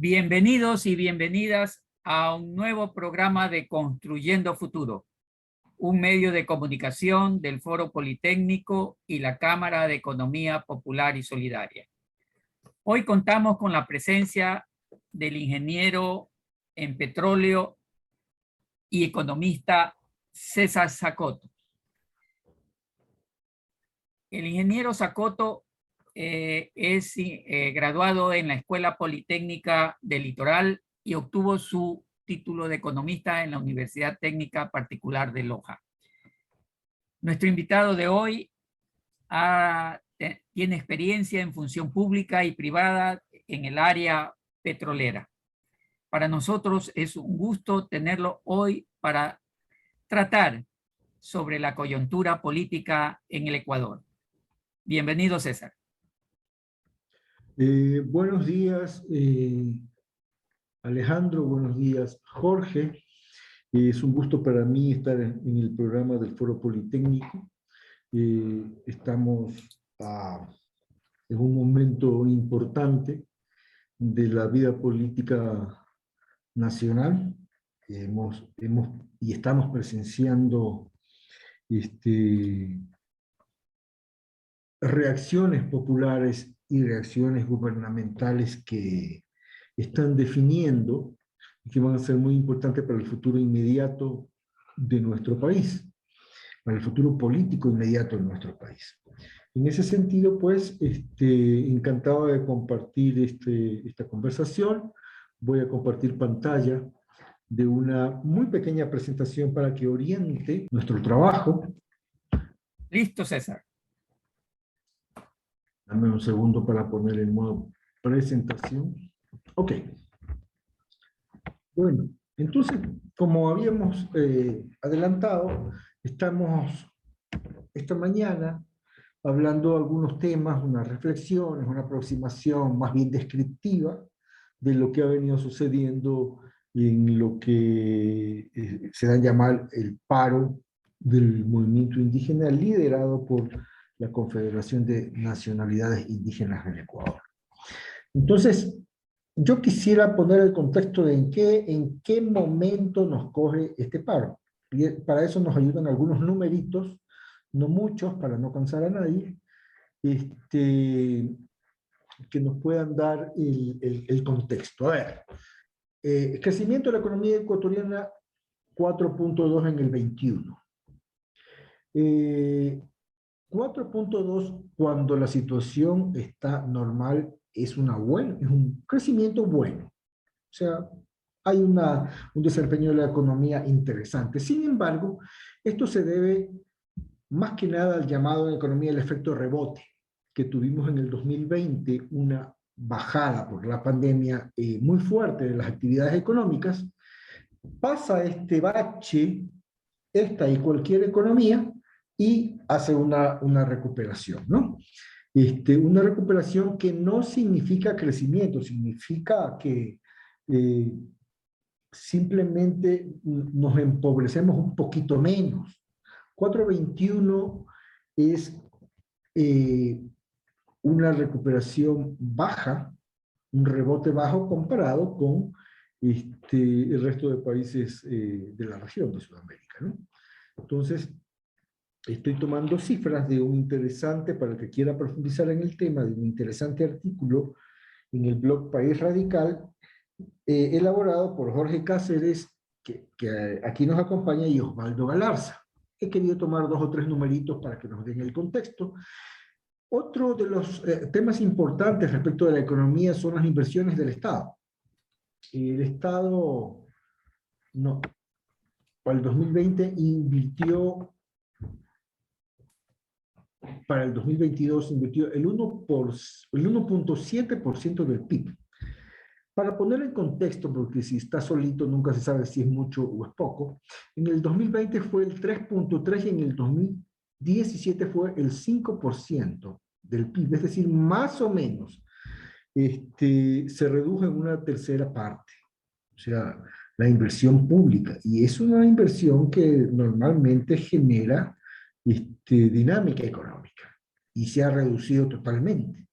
Bienvenidos y bienvenidas a un nuevo programa de Construyendo Futuro, un medio de comunicación del Foro Politécnico y la Cámara de Economía Popular y Solidaria. Hoy contamos con la presencia del ingeniero en petróleo y economista César Zacoto. El ingeniero Zacoto es graduado en la Escuela Politécnica del Litoral y obtuvo su título de economista en la Universidad Técnica Particular de Loja. Nuestro invitado de hoy tiene experiencia en función pública y privada en el área petrolera. Para nosotros es un gusto tenerlo hoy para tratar sobre la coyuntura política en el Ecuador. Bienvenido, César. Buenos días, Alejandro, buenos días, Jorge. Es un gusto para mí estar en el programa del Foro Politécnico. Estamos en un momento importante de la vida política nacional. Y estamos presenciando reacciones populares y reacciones gubernamentales que están definiendo y que van a ser muy importantes para el futuro inmediato de nuestro país, para el futuro político inmediato de nuestro país. En ese sentido, pues, encantado de compartir esta conversación. Voy a compartir pantalla de una muy pequeña presentación para que oriente nuestro trabajo. Listo, César. Dame un segundo para poner el modo presentación. Ok. Bueno, entonces, como habíamos adelantado, estamos esta mañana hablando de algunos temas, unas reflexiones, una aproximación más bien descriptiva de lo que ha venido sucediendo en lo que se da a llamar el paro del movimiento indígena liderado por la Confederación de Nacionalidades Indígenas del Ecuador. Entonces, yo quisiera poner el contexto de en qué momento nos coge este paro. Y para eso nos ayudan algunos numeritos, no muchos, para no cansar a nadie, que nos puedan dar el contexto. A ver, el crecimiento de la economía ecuatoriana, 4.2 en el 21. 4.2 cuando la situación está normal es un crecimiento bueno. O sea, hay un desempeño de la economía interesante. Sin embargo, esto se debe más que nada al llamado en economía el efecto rebote, que tuvimos en el 2020 una bajada por la pandemia muy fuerte de las actividades económicas. Pasa este bache, esta y cualquier economía, y hace una recuperación, ¿no? Una recuperación que no significa crecimiento, significa que simplemente nos empobrecemos un poquito menos. 4.21 es una recuperación baja, un rebote bajo comparado con el resto de países de la región de Sudamérica, ¿no? Entonces, estoy tomando cifras de un interesante, para el que quiera profundizar en el tema, de un interesante artículo en el blog País Radical, elaborado por Jorge Cáceres, que aquí nos acompaña, y Osvaldo Galarza. He querido tomar 2 o 3 numeritos para que nos den el contexto. Otro de los temas importantes respecto de la economía son las inversiones del Estado. El Estado, para el 2020 invirtió, para el 2022 invirtió el 1.7% del PIB. Para poner en contexto, porque si está solito nunca se sabe si es mucho o es poco, en el 2020 fue el 3.3% y en el 2017 fue el 5% del PIB, es decir, más o menos se redujo en una tercera parte, o sea, la inversión pública, y es una inversión que normalmente genera dinámica económica, y se ha reducido totalmente.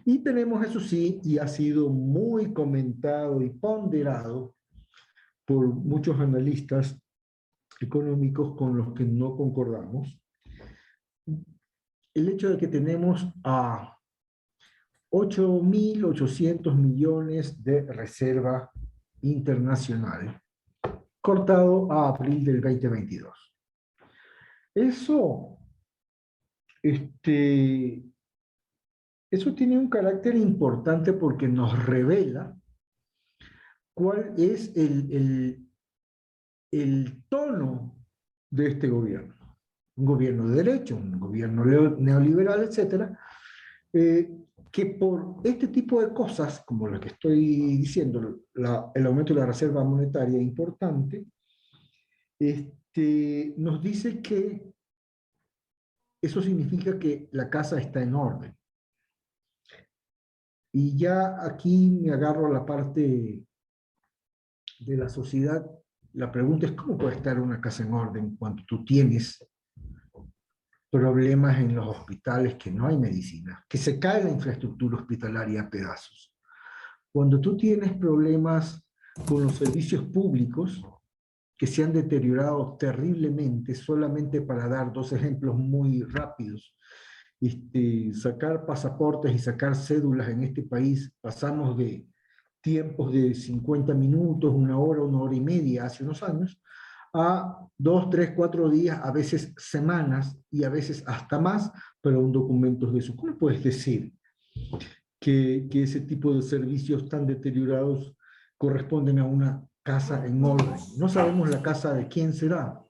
Y tenemos, eso sí, y ha sido muy comentado y ponderado por muchos analistas económicos con los que no concordamos, el hecho de que tenemos a 8.800 millones de reserva internacional, cortado a abril del 2022. Eso, eso tiene un carácter importante porque nos revela cuál es el tono de este gobierno. Un gobierno de derecha, un gobierno neoliberal, etcétera, que por este tipo de cosas, como lo que estoy diciendo, el aumento de la reserva monetaria importante, nos dice que eso significa que la casa está en orden. Y ya aquí me agarro a la parte de la sociedad. La pregunta es, ¿cómo puede estar una casa en orden cuando tú tienes problemas en los hospitales, que no hay medicina, que se cae la infraestructura hospitalaria a pedazos? Cuando tú tienes problemas con los servicios públicos que se han deteriorado terriblemente, solamente para dar dos ejemplos muy rápidos, sacar pasaportes y sacar cédulas en este país, pasamos de tiempos de 50 minutos, una hora y media hace unos años, a 2, 3, 4 días, a veces semanas y a veces hasta más para un documento de eso. ¿Cómo puedes decir que ese tipo de servicios tan deteriorados corresponden a una casa en orden? No sabemos la casa de quién será.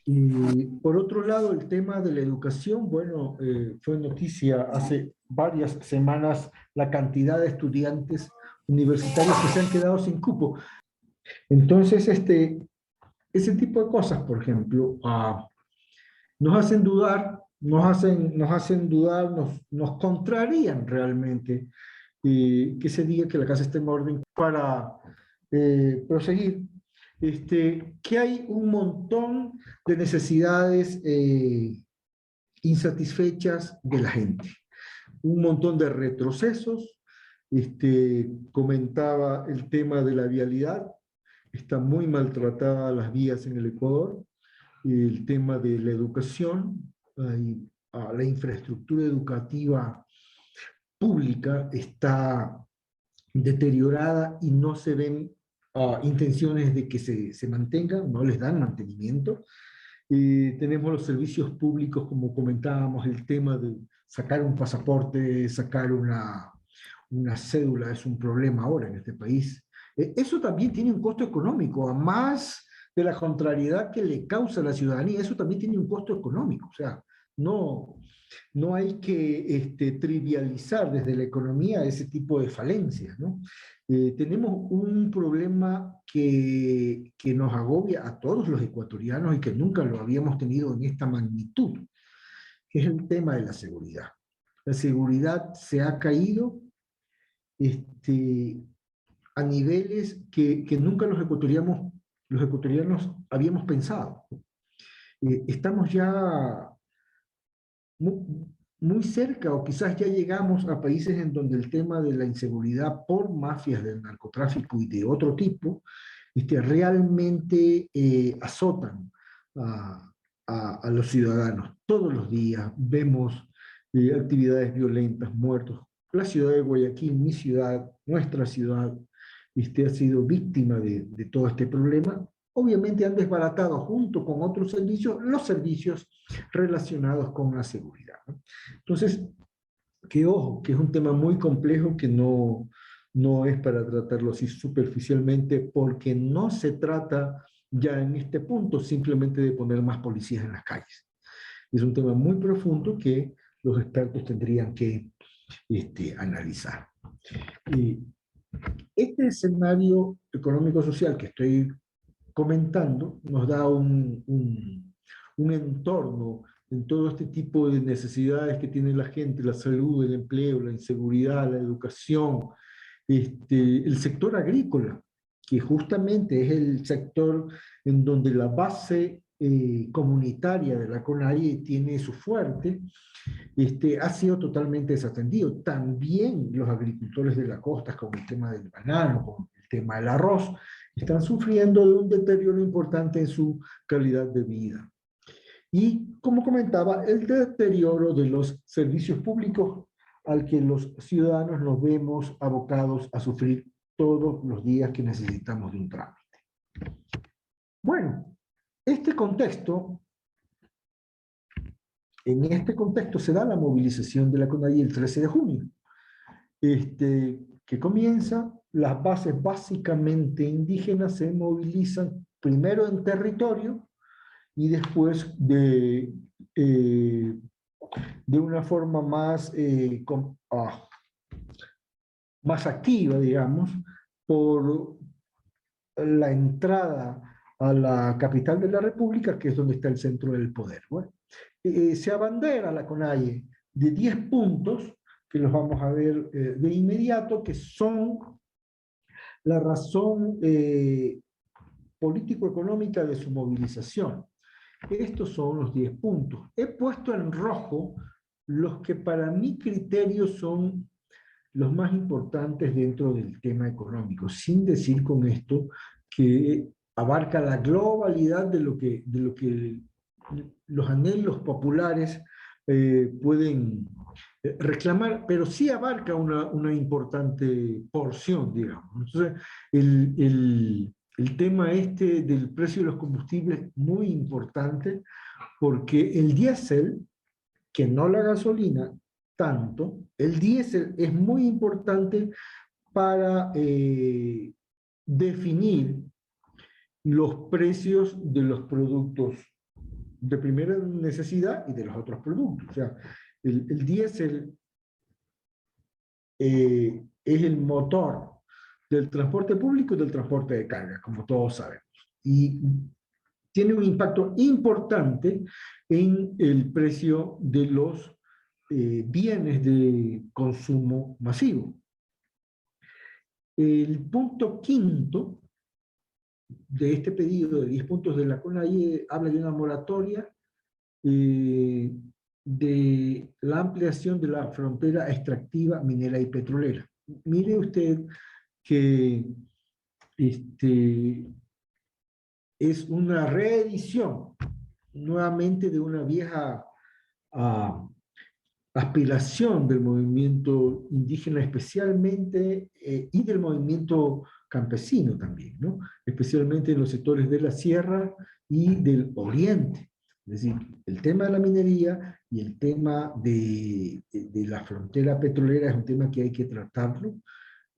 Y por otro lado, el tema de la educación, bueno, fue noticia hace varias semanas la cantidad de estudiantes universitarios que se han quedado sin cupo. Entonces, ese tipo de cosas, por ejemplo, nos hacen dudar, nos contrarían realmente que se diga que la casa está en orden para proseguir. Que hay un montón de necesidades insatisfechas de la gente, un montón de retrocesos. Comentaba el tema de la vialidad, están muy maltratadas las vías en el Ecuador, el tema de la educación, la infraestructura educativa pública está deteriorada y no se ven intenciones de que se mantengan, no les dan mantenimiento. Tenemos los servicios públicos, como comentábamos, el tema de sacar un pasaporte, sacar una cédula, es un problema ahora en este país. Eso también tiene un costo económico, a más de la contrariedad que le causa a la ciudadanía, eso también tiene un costo económico. O sea, no hay que trivializar desde la economía ese tipo de falencias, ¿no? Tenemos un problema que nos agobia a todos los ecuatorianos y que nunca lo habíamos tenido en esta magnitud, que es el tema de la seguridad. La seguridad se ha caído a niveles que nunca los ecuatorianos habíamos pensado. Estamos ya muy cerca, o quizás ya llegamos a países en donde el tema de la inseguridad por mafias del narcotráfico y de otro tipo realmente azotan a los ciudadanos. Todos los días vemos actividades violentas, muertos. La ciudad de Guayaquil, mi ciudad, nuestra ciudad, ha sido víctima de todo este problema. Obviamente han desbaratado junto con otros servicios los servicios relacionados con la seguridad, ¿no? Entonces, que ojo, que es un tema muy complejo que no es para tratarlo así superficialmente, porque no se trata ya en este punto simplemente de poner más policías en las calles. Es un tema muy profundo que los expertos tendrían que analizar. Este escenario económico-social que estoy comentando nos da un entorno en todo este tipo de necesidades que tiene la gente: la salud, el empleo, la inseguridad, la educación, el sector agrícola, que justamente es el sector en donde la base comunitaria de la CONAIE tiene su fuerte, ha sido totalmente desatendido. También los agricultores de la costa, con el tema del banano, con el tema del arroz, están sufriendo de un deterioro importante en su calidad de vida. Y, como comentaba, el deterioro de los servicios públicos al que los ciudadanos nos vemos abocados a sufrir todos los días que necesitamos de un trámite. Bueno, en este contexto se da la movilización de la CONAIE el 13 de junio, que comienza. Las bases básicamente indígenas se movilizan primero en territorio y después de una forma más activa, digamos, por la entrada a la capital de la República, que es donde está el centro del poder. Bueno, se abandera la CONAIE de 10 puntos, que los vamos a ver de inmediato, que son la razón político-económica de su movilización. Estos son los 10 puntos. He puesto en rojo los que para mi criterio son los más importantes dentro del tema económico, sin decir con esto que abarca la globalidad de lo que los anhelos populares pueden reclamar, pero sí abarca una importante porción, digamos. Entonces, el tema del precio de los combustibles es muy importante, porque el diésel, que no la gasolina tanto, el diésel es muy importante para definir los precios de los productos de primera necesidad y de los otros productos. O sea, el diésel es el motor del transporte público y del transporte de carga, como todos sabemos. Y tiene un impacto importante en el precio de los bienes de consumo masivo. El punto quinto de este pedido de 10 puntos de la CONAIE habla de una moratoria de la ampliación de la frontera extractiva, minera y petrolera. Mire usted que es una reedición nuevamente de una vieja aspiración del movimiento indígena especialmente y del movimiento campesino también, ¿no? Especialmente en los sectores de la sierra y del oriente. Es decir, el tema de la minería y el tema de la frontera petrolera es un tema que hay que tratarlo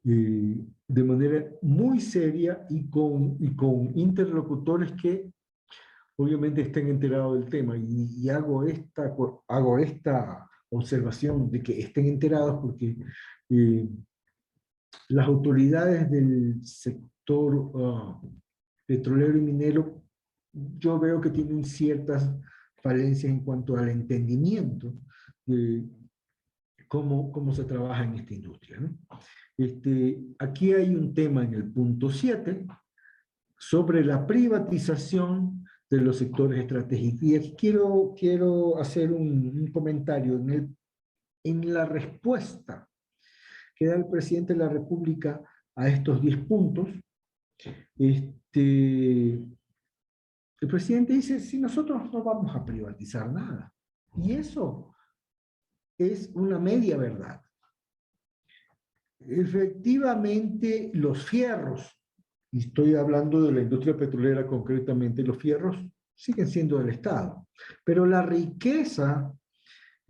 de manera muy seria y con interlocutores que obviamente estén enterados del tema. Y hago esta observación de que estén enterados porque las autoridades del sector petrolero y minero, yo veo que tienen ciertas falencias en cuanto al entendimiento de cómo se trabaja en esta industria, ¿no? Aquí hay un tema en el punto 7 sobre la privatización de los sectores estratégicos. Y aquí quiero hacer un comentario. En la respuesta que da el presidente de la República a estos 10 puntos, el presidente dice, si nosotros no vamos a privatizar nada. Y eso es una media verdad. Efectivamente, los fierros, y estoy hablando de la industria petrolera concretamente, los fierros siguen siendo del Estado. Pero la riqueza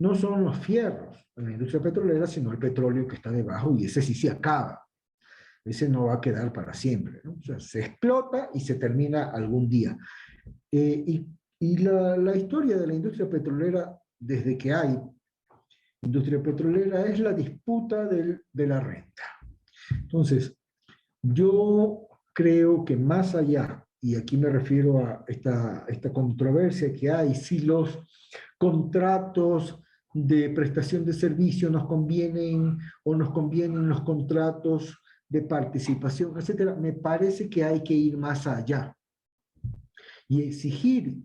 no son los fierros en la industria petrolera, sino el petróleo que está debajo, y ese sí se acaba. Ese no va a quedar para siempre, ¿no? O sea, se explota y se termina algún día. Y la historia de la industria petrolera, desde que hay industria petrolera, es la disputa de la renta. Entonces, yo creo que más allá, y aquí me refiero a esta controversia que hay, si los contratos de prestación de servicio nos convienen o nos convienen los contratos de participación, etcétera, me parece que hay que ir más allá y exigir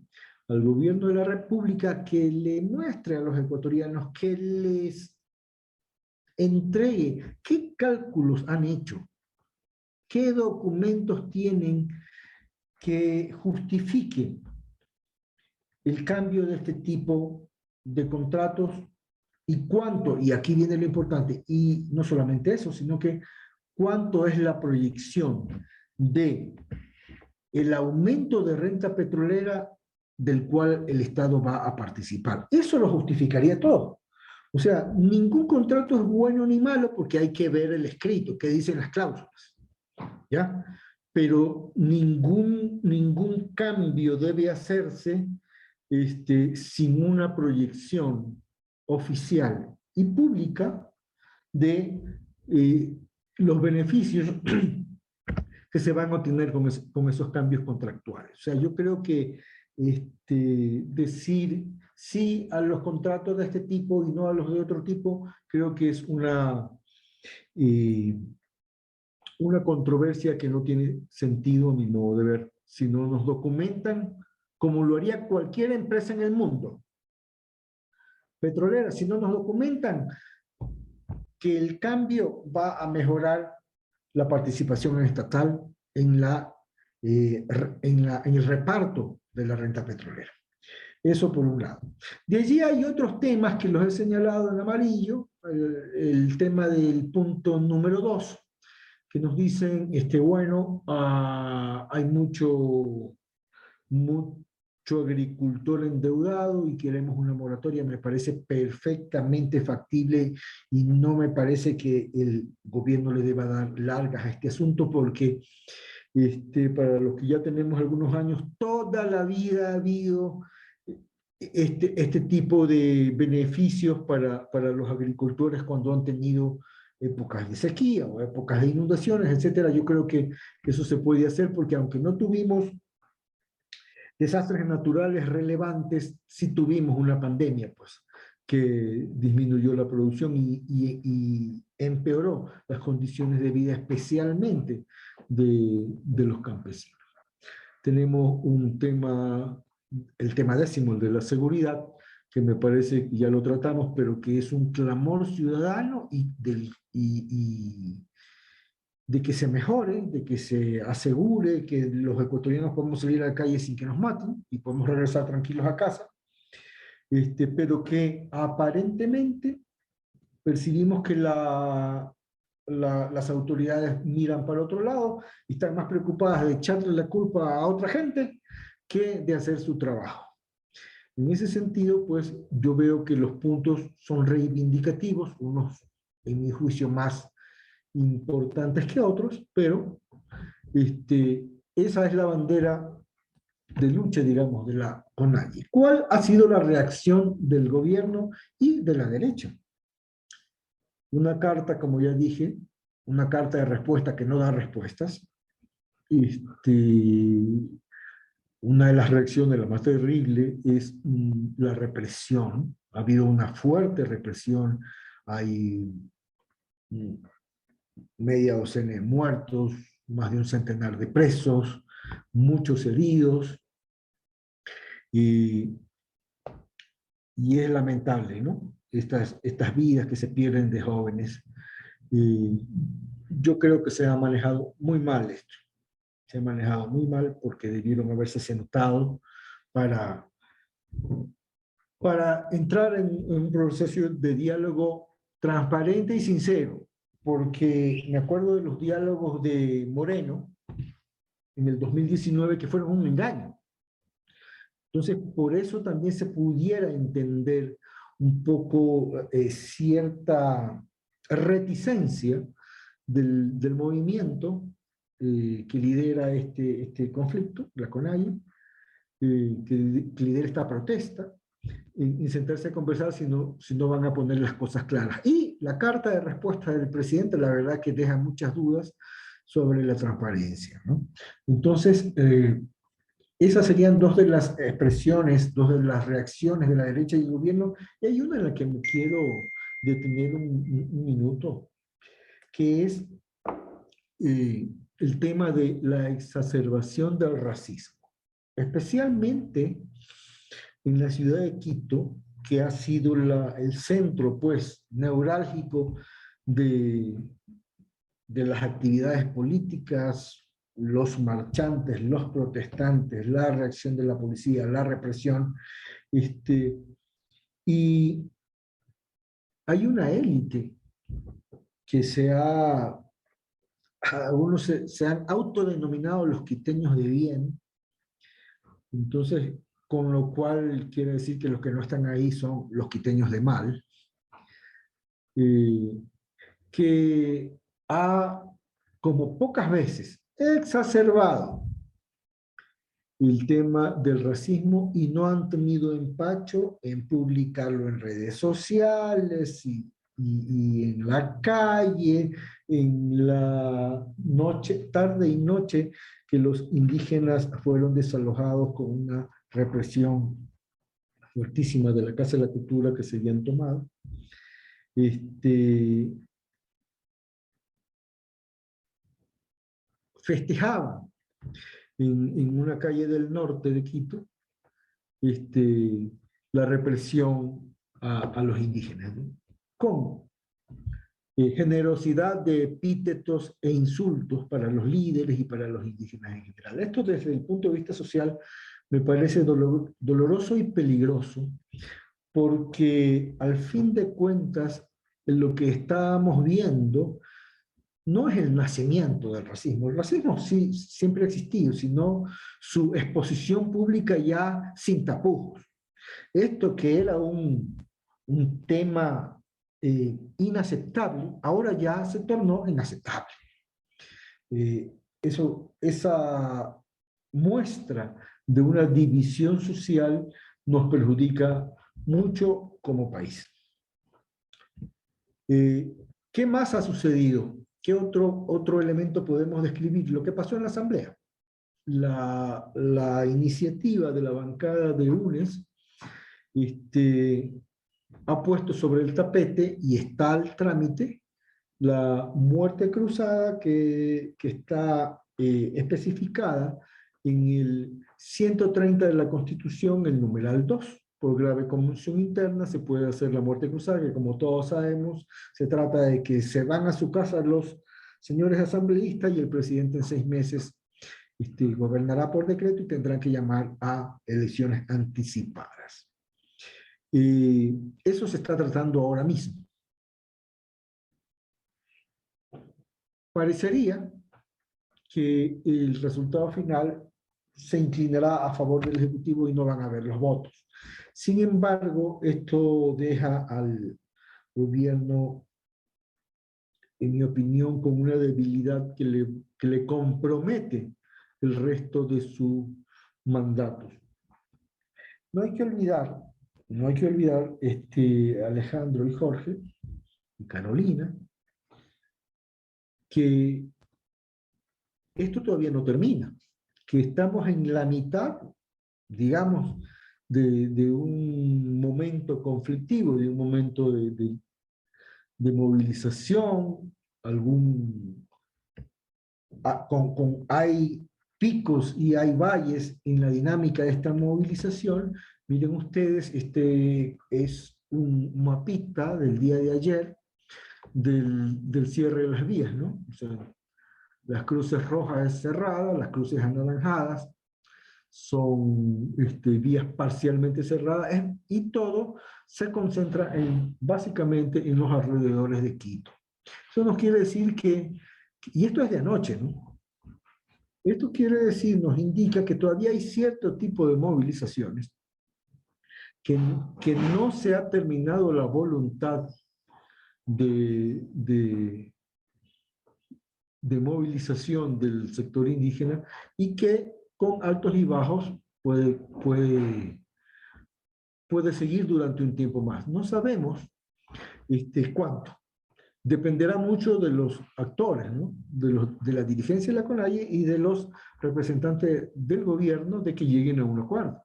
al gobierno de la República que le muestre a los ecuatorianos, que les entregue qué cálculos han hecho, qué documentos tienen que justifiquen el cambio de este tipo de contratos y cuánto, y aquí viene lo importante, y no solamente eso, sino que cuánto es la proyección de el aumento de renta petrolera del cual el Estado va a participar. Eso lo justificaría todo. O sea, ningún contrato es bueno ni malo porque hay que ver el escrito, qué dicen las cláusulas, ¿ya? Pero ningún cambio debe hacerse sin una proyección oficial y pública de los beneficios que se van a obtener con esos cambios contractuales. O sea, yo creo que decir sí a los contratos de este tipo y no a los de otro tipo, creo que es una controversia que no tiene sentido a mi modo de ver. Si no nos documentan, como lo haría cualquier empresa en el mundo, petrolera, si no nos documentan que el cambio va a mejorar la participación estatal en el reparto de la renta petrolera. Eso por un lado. De allí hay otros temas que los he señalado en amarillo, el tema del punto número 2, que nos dicen, bueno, hay mucho agricultor endeudado y queremos una moratoria. Me parece perfectamente factible y no me parece que el gobierno le deba dar largas a este asunto porque para los que ya tenemos algunos años, toda la vida ha habido este tipo de beneficios para los agricultores cuando han tenido épocas de sequía o épocas de inundaciones, etcétera. Yo creo que eso se puede hacer porque aunque no tuvimos desastres naturales relevantes, sí tuvimos una pandemia, pues, que disminuyó la producción y empeoró las condiciones de vida, especialmente de los campesinos. Tenemos el tema 10, el de la seguridad, que me parece que ya lo tratamos, pero que es un clamor ciudadano y de que se mejore, de que se asegure que los ecuatorianos podemos salir a la calle sin que nos maten y podemos regresar tranquilos a casa, pero que aparentemente percibimos que las autoridades miran para otro lado y están más preocupadas de echarle la culpa a otra gente que de hacer su trabajo. En ese sentido, pues yo veo que los puntos son reivindicativos, unos en mi juicio más importantes que otros, pero esa es la bandera de lucha, digamos, de la CONAIE. ¿Cuál ha sido la reacción del gobierno y de la derecha? Una carta, como ya dije, una carta de respuesta que no da respuestas. Una de las reacciones, la más terrible, es la represión. Ha habido una fuerte represión, hay media docena de muertos, más de un centenar de presos, muchos heridos, y es lamentable, ¿no? Estas vidas que se pierden de jóvenes. Yo creo que se ha manejado muy mal esto. Se ha manejado muy mal porque debieron haberse sentado para entrar en un proceso de diálogo transparente y sincero, porque me acuerdo de los diálogos de Moreno en el 2019 que fueron un engaño. Entonces, por eso también se pudiera entender un poco cierta reticencia del movimiento que lidera este conflicto, la CONAIE, que lidera esta protesta, en sentarse a conversar si no van a poner las cosas claras. Y la carta de respuesta del presidente, la verdad que deja muchas dudas sobre la transparencia, ¿no? Entonces, esas serían dos de las expresiones, dos de las reacciones de la derecha y el gobierno, y hay una en la que me quiero detener un minuto, que es el tema de la exacerbación del racismo, especialmente en la ciudad de Quito, que ha sido el centro, pues, neurálgico de las actividades políticas, los marchantes, los protestantes, la reacción de la policía, la represión, y hay una élite que algunos se han autodenominado los quiteños de bien, entonces, con lo cual quiere decir que los que no están ahí son los quiteños de mal, que ha, como pocas veces, exacerbado el tema del racismo y no han tenido empacho en publicarlo en redes sociales y en la calle, en la noche, tarde y noche, que los indígenas fueron desalojados con una represión fuertísima de la Casa de la Cultura que se habían tomado. Festejaban en una calle del norte de Quito la represión a los indígenas, ¿no? Con generosidad de epítetos e insultos para los líderes y para los indígenas en general. Esto desde el punto de vista social me parece doloroso y peligroso, porque al fin de cuentas lo que estábamos viendo no es el nacimiento del racismo. El racismo sí siempre ha existido, sino su exposición pública ya sin tapujos. Esto que era un tema inaceptable, ahora ya se tornó inaceptable. Esa muestra de una división social nos perjudica mucho como país. ¿Qué más ha sucedido? ¿Qué otro elemento podemos describir? Lo que pasó en la Asamblea. La iniciativa de la bancada de UNES ha puesto sobre el tapete y está al trámite la muerte cruzada que está especificada en el 130 de la Constitución, el numeral 2. Por grave conmoción interna se puede hacer la muerte cruzada, que como todos sabemos, se trata de que se van a su casa los señores asambleístas y el presidente en 6 meses gobernará por decreto y tendrán que llamar a elecciones anticipadas. Eso se está tratando ahora mismo. Parecería que el resultado final se inclinará a favor del Ejecutivo y no van a haber los votos. Sin embargo, esto deja al gobierno, en mi opinión, con una debilidad que le compromete el resto de su mandato. No hay que olvidar, Alejandro y Jorge, y Carolina, que esto todavía no termina, que estamos en la mitad, digamos, de un momento conflictivo, de un momento de movilización, hay picos y hay valles en la dinámica de esta movilización. Miren ustedes, este es un mapita del día de ayer del cierre de las vías, ¿no? O sea, las cruces rojas es cerrada, las cruces anaranjadas son vías parcialmente cerradas y todo se concentra básicamente en los alrededores de Quito. Eso nos quiere decir y esto es de anoche, ¿no? Esto quiere decir, nos indica que todavía hay cierto tipo de movilizaciones, que no se ha terminado la voluntad de movilización del sector indígena y que con altos y bajos puede seguir durante un tiempo más. No sabemos cuánto. Dependerá mucho de los actores, ¿no? de la dirigencia de la CONAIE y de los representantes del gobierno de que lleguen a un acuerdo,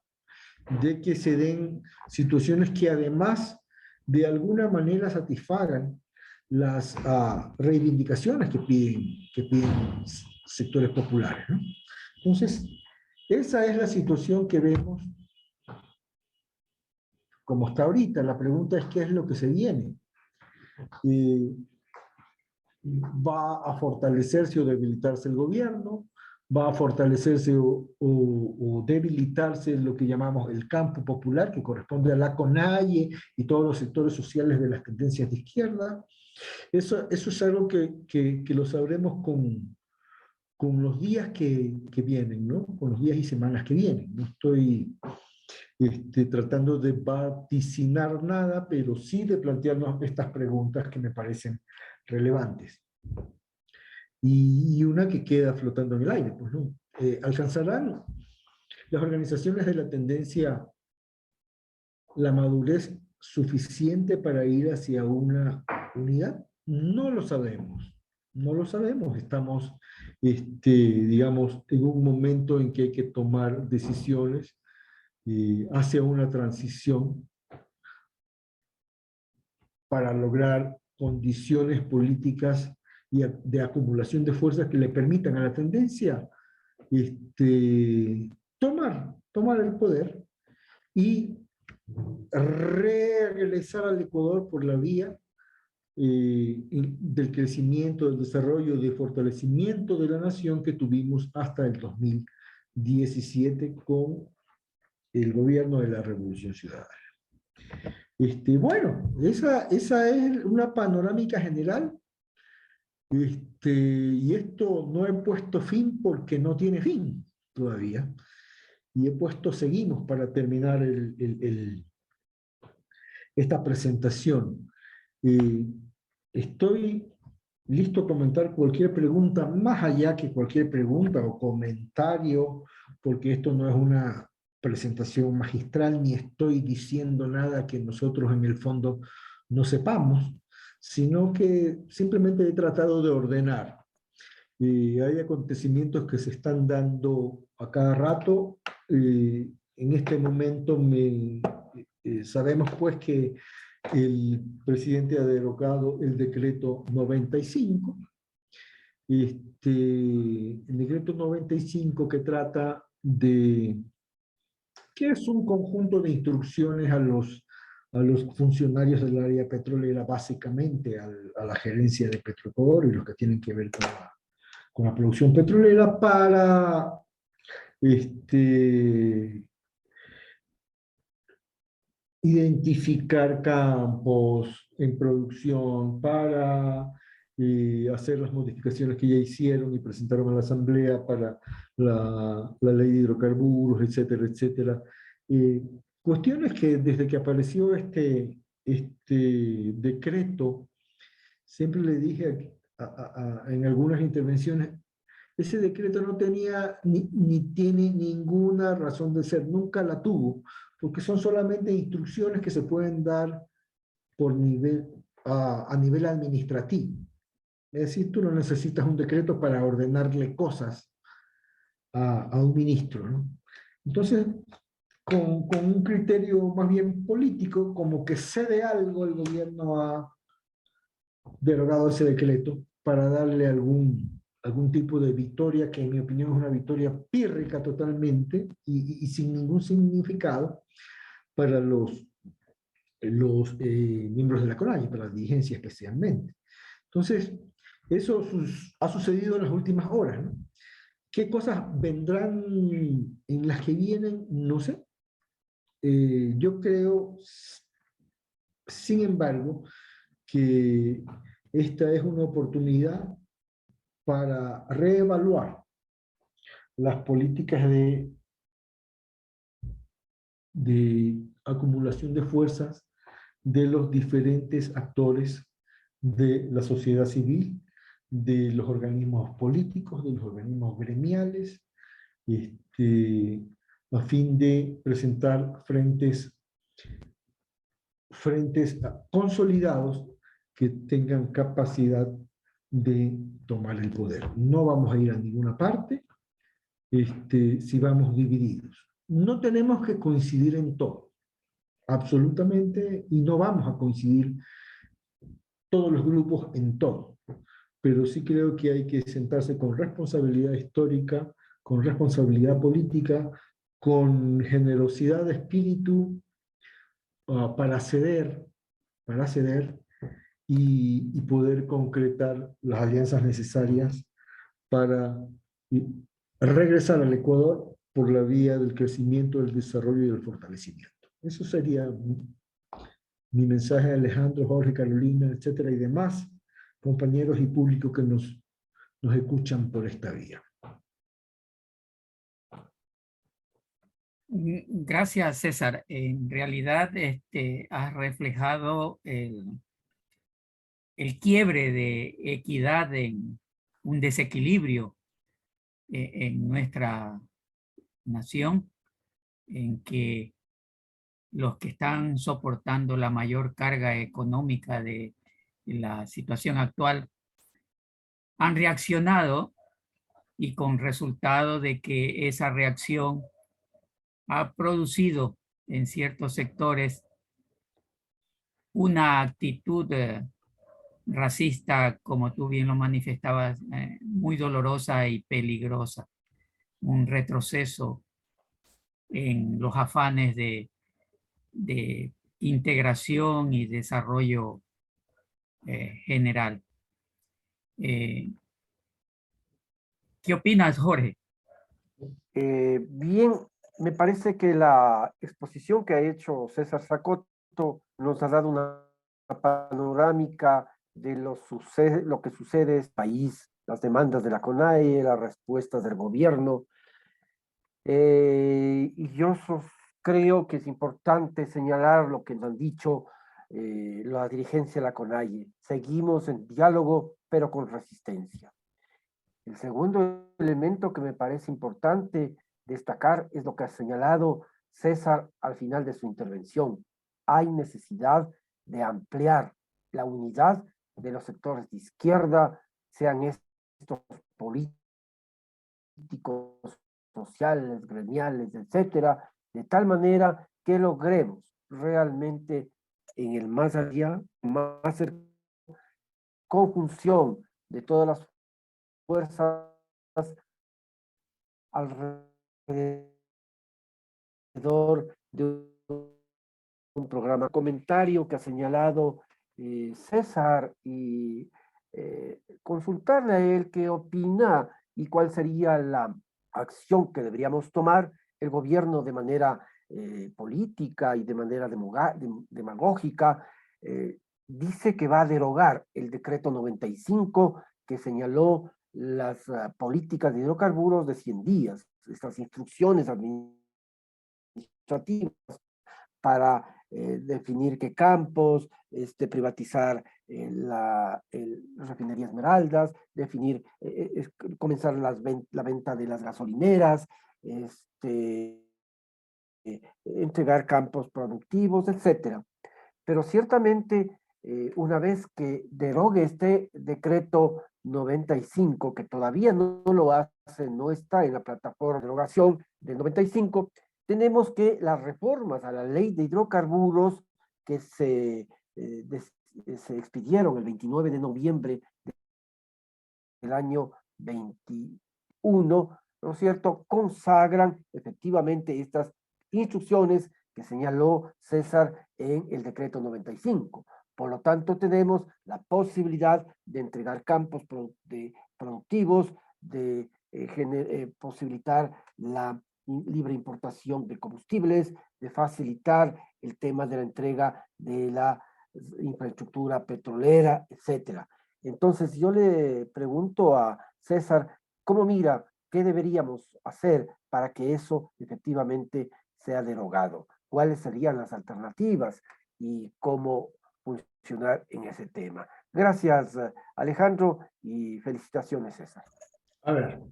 de que se den situaciones que además de alguna manera satisfagan las reivindicaciones que piden sectores populares, ¿no? Entonces, esa es la situación que vemos como está ahorita. La pregunta es qué es lo que se viene. ¿Va a fortalecerse o debilitarse el gobierno? ¿Va a fortalecerse o debilitarse lo que llamamos el campo popular, que corresponde a la CONAIE y todos los sectores sociales de las tendencias de izquierda? Eso es algo que lo sabremos con los días que vienen, ¿no? Con los días y semanas que vienen. No estoy tratando de vaticinar nada, pero sí de plantearnos estas preguntas que me parecen relevantes. Y una que queda flotando en el aire, pues, ¿no? ¿Alcanzarán las organizaciones de la tendencia la madurez suficiente para ir hacia una unidad? No lo sabemos. No lo sabemos. Estamos, digamos, en un momento en que hay que tomar decisiones hacia una transición para lograr condiciones políticas y de acumulación de fuerzas que le permitan a la tendencia tomar el poder y regresar al Ecuador por la vía del crecimiento, del desarrollo, del fortalecimiento de la nación que tuvimos hasta el 2017 con el gobierno de la Revolución Ciudadana. Bueno, esa es una panorámica general. Y esto no he puesto fin porque no tiene fin todavía. Y he puesto seguimos para terminar esta presentación. Estoy listo a comentar cualquier pregunta, más allá que cualquier pregunta o comentario, porque esto no es una presentación magistral, ni estoy diciendo nada que nosotros en el fondo no sepamos, sino que simplemente he tratado de ordenar. Hay acontecimientos que se están dando a cada rato. En este momento sabemos pues que el presidente ha derogado el decreto 95. El decreto 95 que trata que es un conjunto de instrucciones a los funcionarios del área petrolera, básicamente a la gerencia de Petroecuador y los que tienen que ver con la producción petrolera, para identificar campos en producción, para hacer las modificaciones que ya hicieron y presentaron a la Asamblea para la ley de hidrocarburos, etcétera, etcétera. Cuestiones que desde que apareció este decreto, siempre le dije en algunas intervenciones, ese decreto no tenía ni tiene ninguna razón de ser, nunca la tuvo, porque son solamente instrucciones que se pueden dar a nivel administrativo. Es decir, tú no necesitas un decreto para ordenarle cosas a un ministro, ¿no? Entonces, con un criterio más bien político, como que cede algo, el gobierno ha derogado ese decreto para darle algún tipo de victoria, que en mi opinión es una victoria pírrica totalmente y sin ningún significado para los miembros de la CONAIE, para la dirigencia especialmente. Entonces, eso ha sucedido en las últimas horas, ¿no? ¿Qué cosas vendrán en las que vienen? No sé. Yo creo, sin embargo, que esta es una oportunidad para reevaluar las políticas de acumulación de fuerzas de los diferentes actores de la sociedad civil, de los organismos políticos, de los organismos gremiales, a fin de presentar frentes consolidados que tengan capacidad de tomar el poder. No vamos a ir a ninguna parte si vamos divididos. No tenemos que coincidir en todo, absolutamente, y no vamos a coincidir todos los grupos en todo, pero sí creo que hay que sentarse con responsabilidad histórica, con responsabilidad política, con generosidad de espíritu, para ceder y poder concretar las alianzas necesarias para regresar al Ecuador por la vía del crecimiento, del desarrollo y del fortalecimiento. Eso sería mi mensaje a Alejandro, Jorge, Carolina, etcétera, y demás compañeros y público que nos escuchan por esta vía. Gracias, César. En realidad, has reflejado el quiebre de equidad en un desequilibrio en nuestra nación, en que los que están soportando la mayor carga económica de la situación actual han reaccionado, y con resultado de que esa reacción ha producido en ciertos sectores una actitud racista, como tú bien lo manifestabas, muy dolorosa y peligrosa, un retroceso en los afanes de integración y desarrollo general. ¿Qué opinas, Jorge? Bien, me parece que la exposición que ha hecho César Zacoto nos ha dado una panorámica de lo que sucede en este país, las demandas de la CONAIE, las respuestas del gobierno. Y yo creo que es importante señalar lo que nos han dicho la dirigencia de la CONAIE. Seguimos en diálogo, pero con resistencia. El segundo elemento que me parece importante destacar es lo que ha señalado César al final de su intervención. Hay necesidad de ampliar la unidad de los sectores de izquierda, sean estos políticos, sociales, gremiales, etcétera, de tal manera que logremos realmente en el más allá, más conjunción de todas las fuerzas alrededor de un programa. Comentario que ha señalado César y consultarle a él qué opina y cuál sería la acción que deberíamos tomar el gobierno de manera política y de manera demagógica. Dice que va a derogar el decreto 95 que señaló las políticas de hidrocarburos de 100 días, estas instrucciones administrativas para definir qué campos, privatizar la refinería Esmeraldas, definir, comenzar la venta de las gasolineras, entregar campos productivos, etcétera. Pero ciertamente, una vez que derogue este decreto 95, que todavía no lo hace, no está en la plataforma de derogación del 95, tenemos que las reformas a la ley de hidrocarburos que se expidieron el 29 de noviembre del año 21, ¿no es cierto?, consagran efectivamente estas instrucciones que señaló César en el decreto 95. Por lo tanto, tenemos la posibilidad de entregar campos productivos, de posibilitar la libre importación de combustibles, de facilitar el tema de la entrega de la infraestructura petrolera, etcétera. Entonces, yo le pregunto a César, ¿cómo mira qué deberíamos hacer para que eso efectivamente sea derogado? ¿Cuáles serían las alternativas y cómo funcionar en ese tema? Gracias, Alejandro, y felicitaciones, César. A ver,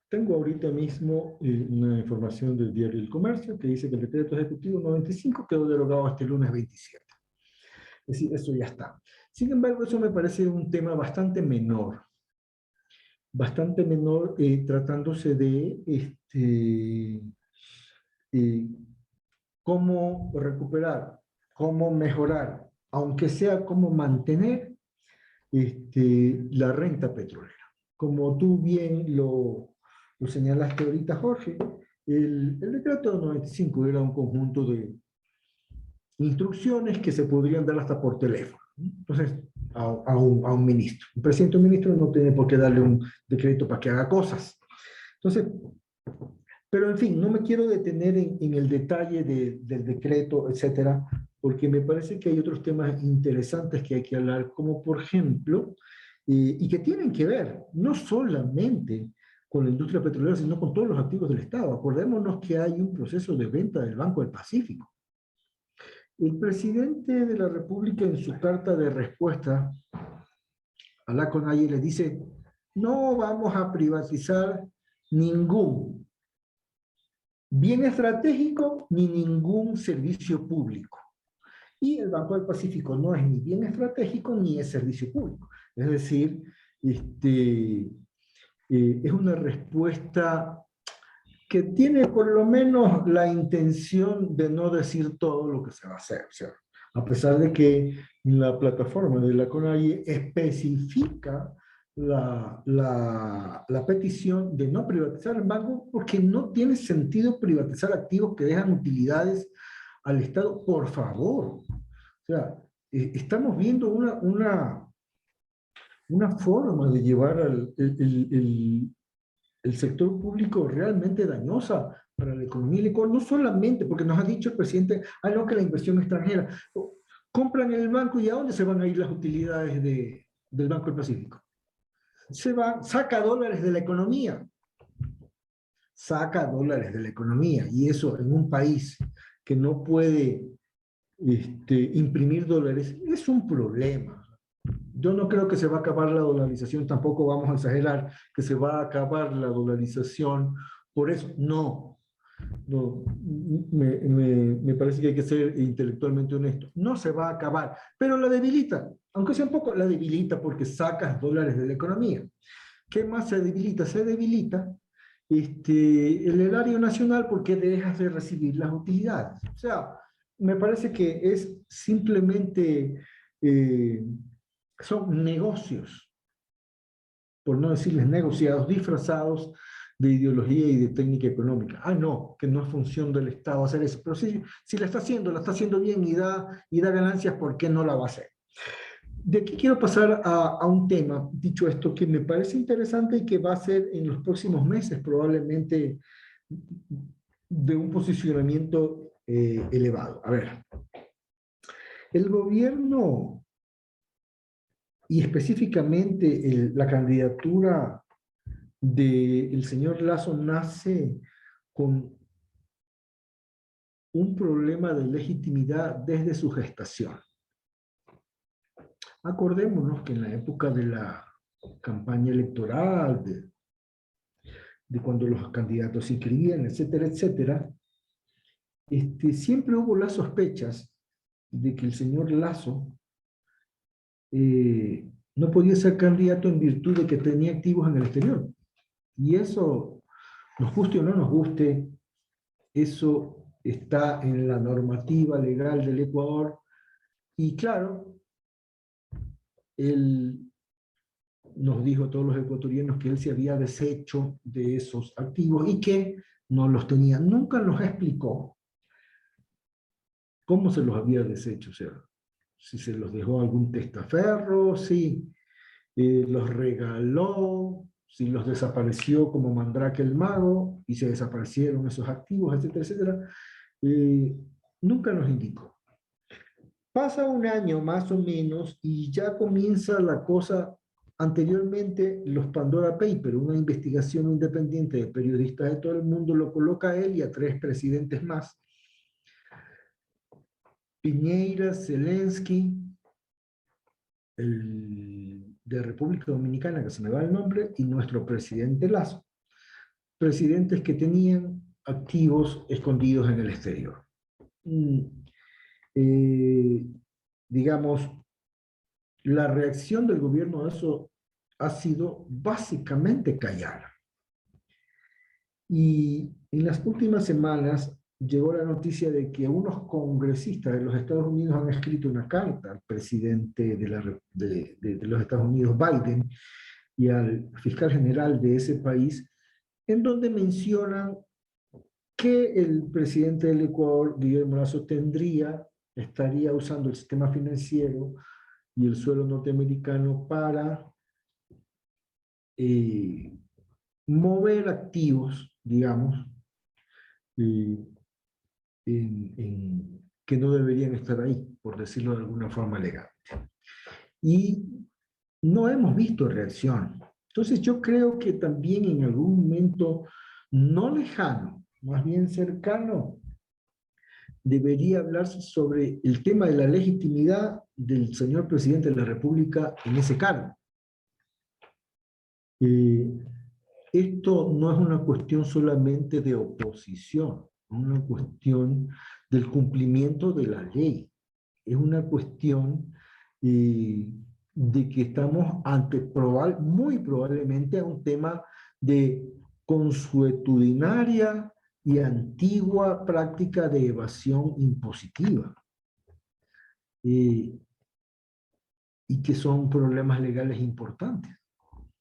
tengo ahorita mismo una información del Diario del Comercio que dice que el decreto ejecutivo 95 quedó derogado hasta el lunes 27. Es decir, eso ya está. Sin embargo, eso me parece un tema bastante menor tratándose de cómo recuperar, cómo mejorar, aunque sea cómo mantener la renta petrolera. Como tú bien lo señalaste ahorita, Jorge, el decreto 95 era un conjunto instrucciones que se podrían dar hasta por teléfono. Entonces, a un ministro. Un presidente o un ministro no tiene por qué darle un decreto para que haga cosas. Entonces, pero en fin, no me quiero detener en el detalle del decreto, etcétera, porque me parece que hay otros temas interesantes que hay que hablar, como por ejemplo, y que tienen que ver no solamente con la industria petrolera, sino con todos los activos del Estado. Acordémonos que hay un proceso de venta del Banco del Pacífico. El presidente de la República, en su carta de respuesta a la CONAIE, le dice: no vamos a privatizar ningún bien estratégico ni ningún servicio público. Y el Banco del Pacífico no es ni bien estratégico ni es servicio público. Es decir, es una respuesta que tiene por lo menos la intención de no decir todo lo que se va a hacer. O sea, a pesar de que la plataforma de la CONAIE especifica la petición de no privatizar el banco, porque no tiene sentido privatizar activos que dejan utilidades al Estado, por favor. O sea, estamos viendo una forma de llevar el sector público realmente dañosa para la economía del Ecuador, no solamente porque nos ha dicho el presidente, no, que la inversión extranjera, compran en el banco, y ¿a dónde se van a ir las utilidades del Banco del Pacífico? Saca dólares de la economía, y eso en un país que no puede imprimir dólares es un problema. Yo no creo que se va a acabar la dolarización, tampoco vamos a exagerar que se va a acabar la dolarización por eso. No, me parece que hay que ser intelectualmente honesto. No se va a acabar, pero la debilita, aunque sea un poco, la debilita porque sacas dólares de la economía. ¿Qué más se debilita? Se debilita el erario nacional porque dejas de recibir las utilidades. O sea, me parece que es simplemente... son negocios, por no decirles negociados, disfrazados de ideología y de técnica económica. No, que no es función del Estado hacer eso, pero si la está haciendo bien y da ganancias, ¿por qué no la va a hacer? De aquí quiero pasar a un tema, dicho esto, que me parece interesante y que va a ser en los próximos meses probablemente de un posicionamiento elevado. A ver, el gobierno, y específicamente la candidatura del señor Lasso, nace con un problema de legitimidad desde su gestación. Acordémonos que en la época de la campaña electoral, de cuando los candidatos se inscribían, etcétera, etcétera, siempre hubo las sospechas de que el señor Lasso no podía ser candidato en virtud de que tenía activos en el exterior. Y eso, nos guste o no nos guste, eso está en la normativa legal del Ecuador. Y claro, él nos dijo a todos los ecuatorianos que él se había deshecho de esos activos y que no los tenía. Nunca nos explicó cómo se los había deshecho. O sea, si se los dejó algún testaferro, si los regaló, si los desapareció como Mandrake el mago y se desaparecieron esos activos, etcétera, etcétera. Nunca nos indicó. Pasa un año más o menos y ya comienza la cosa. Anteriormente, los Pandora Papers, una investigación independiente de periodistas de todo el mundo, lo coloca a él y a 3 presidentes más: Piñera, Zelensky, el de República Dominicana, que se me va el nombre, y nuestro presidente Lasso. Presidentes que tenían activos escondidos en el exterior. Digamos, la reacción del gobierno a eso ha sido básicamente callar. Y en las últimas semanas llegó la noticia de que unos congresistas de los Estados Unidos han escrito una carta al presidente de los Estados Unidos, Biden, y al fiscal general de ese país, en donde mencionan que el presidente del Ecuador, Guillermo Lasso, tendría estaría usando el sistema financiero y el suelo norteamericano para mover activos, digamos, que no deberían estar ahí, por decirlo de alguna forma elegante. Y no hemos visto reacción. Entonces yo creo que también en algún momento no lejano, más bien cercano, debería hablarse sobre el tema de la legitimidad del señor presidente de la República en ese cargo. Esto no es una cuestión solamente de oposición, es una cuestión del cumplimiento de la ley. Es una cuestión de que estamos ante muy probablemente a un tema de consuetudinaria y antigua práctica de evasión impositiva. Y que son problemas legales importantes.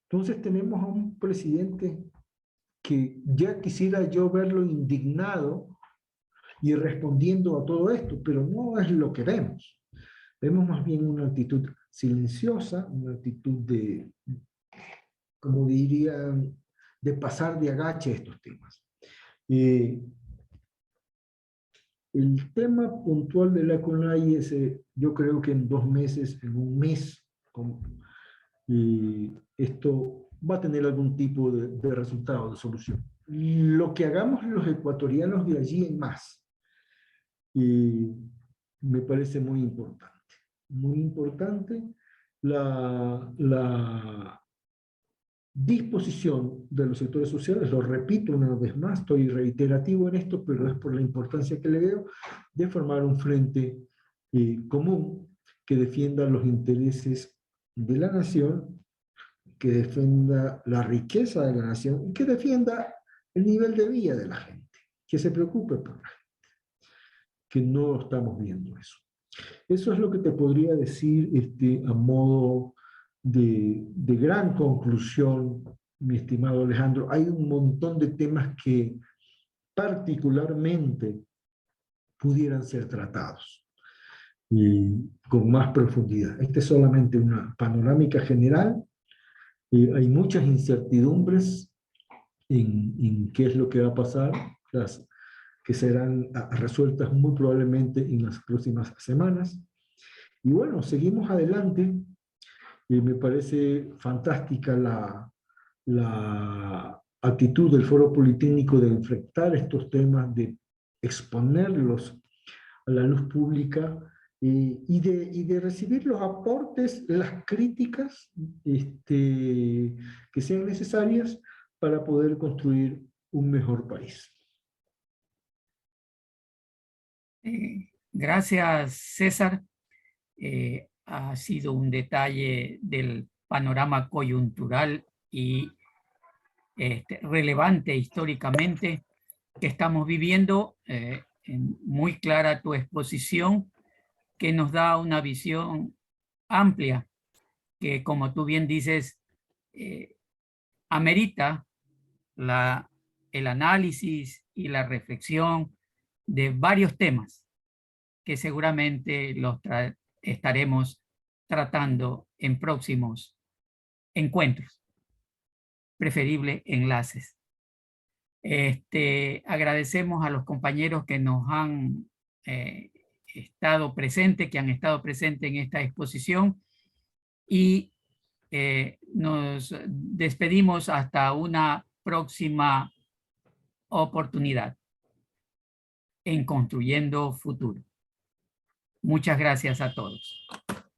Entonces tenemos a un presidente que ya quisiera yo verlo indignado y respondiendo a todo esto, pero no es lo que vemos. Vemos más bien una actitud silenciosa, una actitud de, como dirían, de pasar de agache estos temas. El tema puntual de la CONAIE es, yo creo que en 2 meses, en 1 mes, esto va a tener algún tipo de resultado, de solución. Lo que hagamos los ecuatorianos de allí en más, me parece muy importante. Muy importante la disposición de los sectores sociales, lo repito una vez más, estoy reiterativo en esto, pero es por la importancia que le veo, de formar un frente común que defienda los intereses de la nación, que defienda la riqueza de la nación y que defienda el nivel de vida de la gente, que se preocupe por la gente, que no estamos viendo eso. Eso es lo que te podría decir a modo de gran conclusión, mi estimado Alejandro. Hay un montón de temas que particularmente pudieran ser tratados y con más profundidad. Esta es solamente una panorámica general. Hay muchas incertidumbres en qué es lo que va a pasar, que serán resueltas muy probablemente en las próximas semanas. Y bueno, seguimos adelante. Me parece fantástica la actitud del Foro Politécnico de enfrentar estos temas, de exponerlos a la luz pública y de recibir los aportes, las críticas que sean necesarias para poder construir un mejor país. Gracias, César. Ha sido un detalle del panorama coyuntural y relevante históricamente que estamos viviendo. Muy clara tu exposición, que nos da una visión amplia, que como tú bien dices, amerita el análisis y la reflexión de varios temas que seguramente los estaremos tratando en próximos encuentros, preferible enlaces. Agradecemos a los compañeros que nos han estado presentes, que han estado presentes en esta exposición, y nos despedimos hasta una próxima oportunidad en Construyendo Futuro. Muchas gracias a todos.